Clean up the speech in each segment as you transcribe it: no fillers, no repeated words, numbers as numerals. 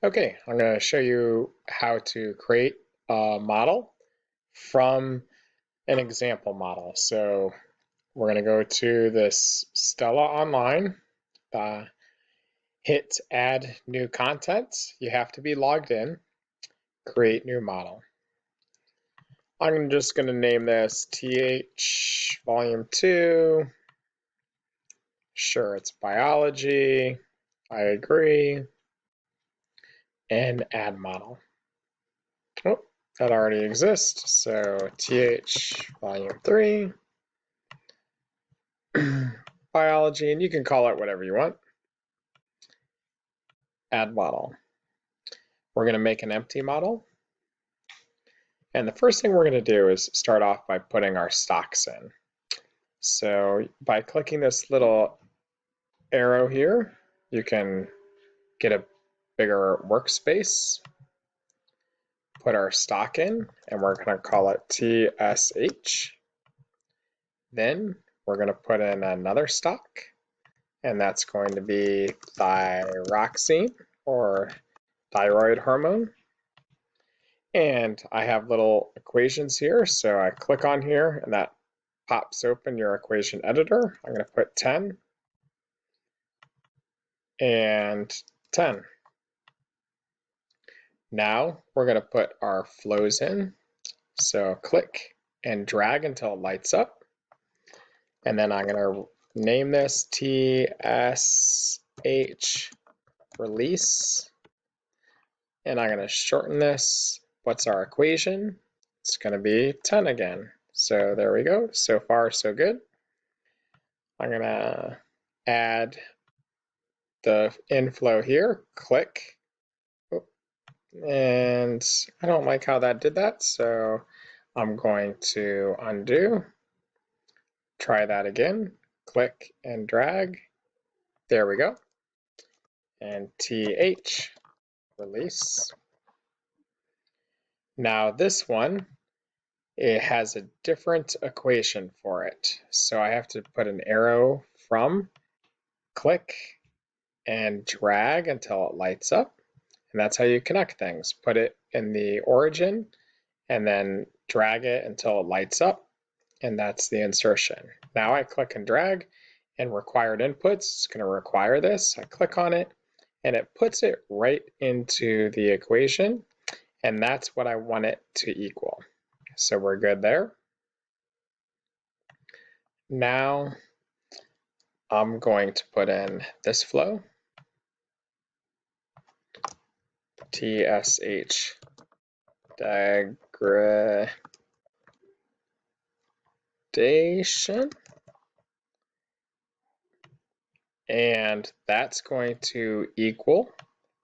Okay, I'm going to show you how to create a model from an example model. So we're going to go to this Stella Online, hit add new content. You have to be logged in, create new model. I'm just going to name this TH Volume 2. Sure, it's biology. I agree. And add model. Oh, that already exists. So TH Volume 3, biology, and you can call it whatever you want. Add model. We're going to make an empty model. And the first thing we're going to do is start off by putting our stocks in. So by clicking this little arrow here, you can get a bigger workspace, put our stock in, and we're going to call it TSH. Then we're going to put in another stock, and that's going to be thyroxine or thyroid hormone. And I have little equations here, so I click on here and that pops open your equation editor. I'm going to put 10 and 10. Now we're going to put our flows in. So click and drag until it lights up. And then I'm going to name this TSH release. And I'm going to shorten this. What's our equation? It's going to be 10 again. So there we go. So far, so good. I'm going to add the inflow here. Click. And I don't like how that did that. So I'm going to undo. Try that again. Click and drag. There we go. And TH release. Now this one, it has a different equation for it. So I have to put an arrow from, click, and drag until it lights up. And that's how you connect things. Put it in the origin and then drag it until it lights up. And that's the insertion. Now I click and drag and required inputs. It's going to require this. I click on it and it puts it right into the equation. And that's what I want it to equal. So we're good there. Now I'm going to put in this flow, TSH degradation, and that's going to equal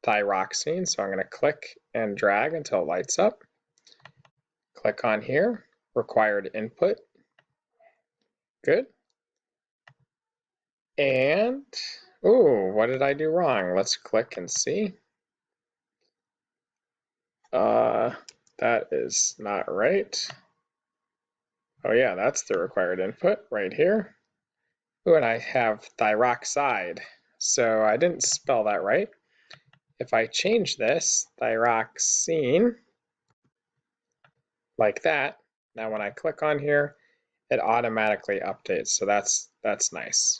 thyroxine. So I'm going to click and drag until it lights up. Click on here, required input. Good. And, oh, what did I do wrong? Let's click and see. That is not right. Oh yeah, that's the required input right here. Ooh, and I have thyroxide. So I didn't spell that right. If I change this, thyroxine, like that, now when I click on here, it automatically updates. So that's nice.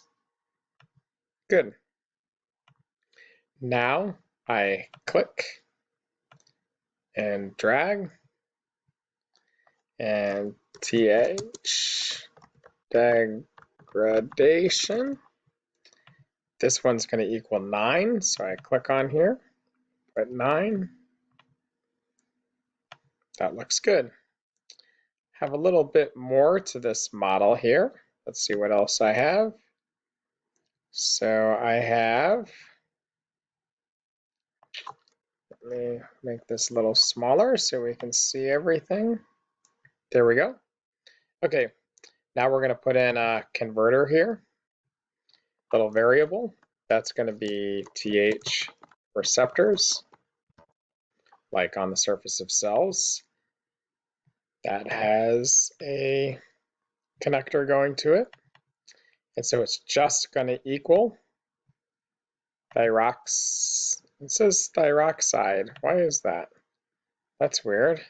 Good. Now I click and drag and TH degradation. This one's going to equal 9. So I click on here, put 9. That looks good. Have a little bit more to this model here. Let's see what else I have. So I have, let me make this a little smaller so we can see everything. There we go. Okay, now we're going to put in a converter here, little variable. That's going to be TH receptors, like on the surface of cells. That has a connector going to it. And so it's just going to equal thyroxine It says thyroxide. Why is that? That's weird. It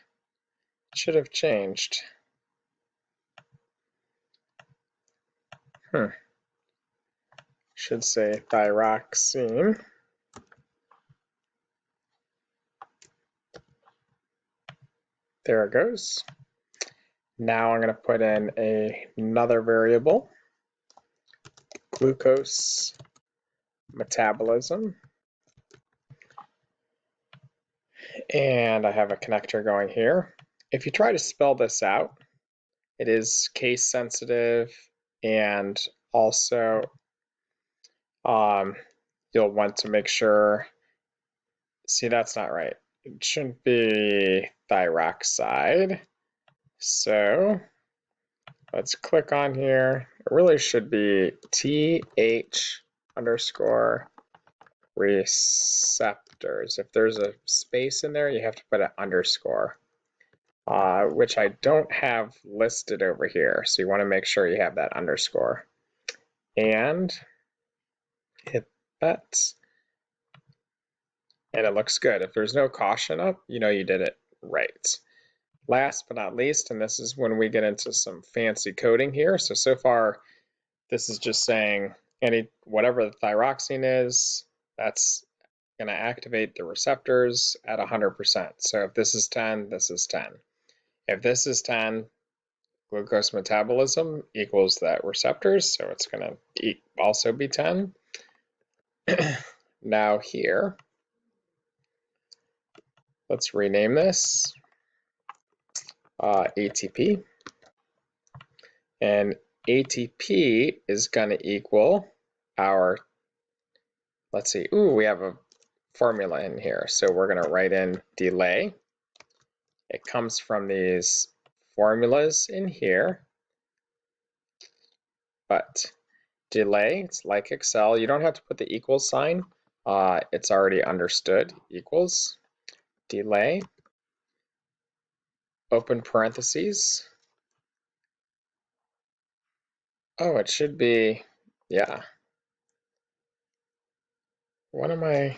should have changed. Should say thyroxine. There it goes. Now I'm going to put in another variable, glucose metabolism. And I have a connector going here. If you try to spell this out, it is case sensitive, and also you'll want to make sure, see, that's not right. It shouldn't be thyroxide. So let's click on here. It really should be TH underscore receptors. If there's a space in there, you have to put an underscore, which I don't have listed over here. So you want to make sure you have that underscore. And hit that. And it looks good. If there's no caution up, you know you did it right. Last but not least, and this is when we get into some fancy coding here. So far, this is just saying whatever the thyroxine is, that's going to activate the receptors at 100%. So if this is 10, this is 10. If this is 10, glucose metabolism equals that receptors, so it's going to also be 10. Now here, let's rename this ATP. And ATP is going to equal our, let's see, we have a formula in here. So we're going to write in delay. It comes from these formulas in here. But delay, it's like Excel. You don't have to put the equal sign. It's already understood. Equals delay, open parentheses. Oh, it should be, yeah. What am I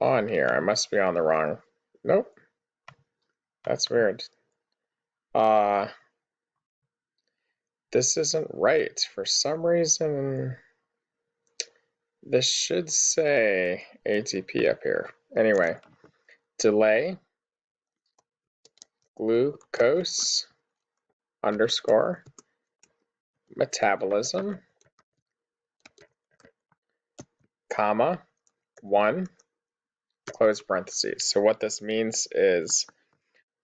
on here? I must be on the wrong. Nope. That's weird. This isn't right. For some reason, this should say ATP up here. Anyway, delay, glucose underscore metabolism, comma, 1, close parentheses. So what this means is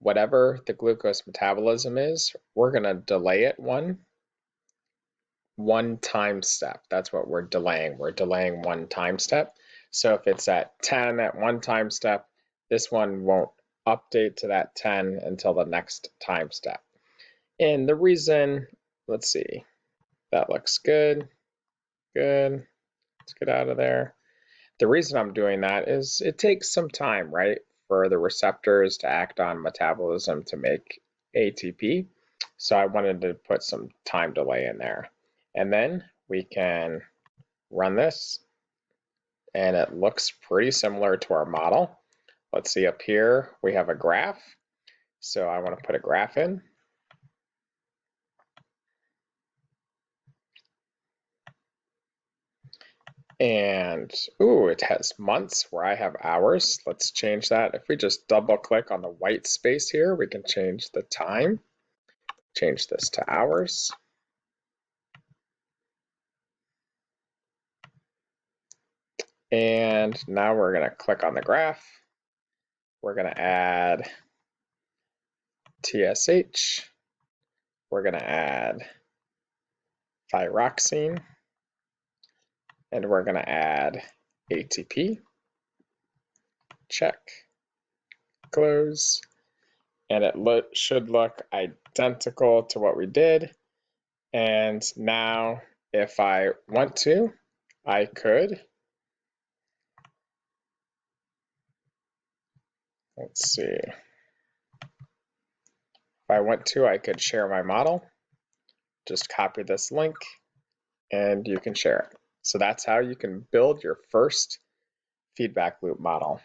whatever the glucose metabolism is, we're going to delay it one time step. That's what we're delaying. We're delaying one time step. So if it's at 10 at one time step, this one won't update to that 10 until the next time step. And the reason, let's see, that looks good. Good. Let's get out of there. The reason I'm doing that is it takes some time, right, for the receptors to act on metabolism to make ATP. So I wanted to put some time delay in there. And then we can run this, and it looks pretty similar to our model. Let's see, up here we have a graph. So I want to put a graph in. And it has months where I have hours. Let's change that. If we just double click on the white space here, we can change the time. Change this to hours. And now we're going to click on the graph. We're going to add TSH. We're going to add thyroxine. And we're going to add ATP. Check. Close. And it should look identical to what we did. And now if I want to, I could, let's see, if I want to, I could share my model. Just copy this link and you can share it. So that's how you can build your first feedback loop model.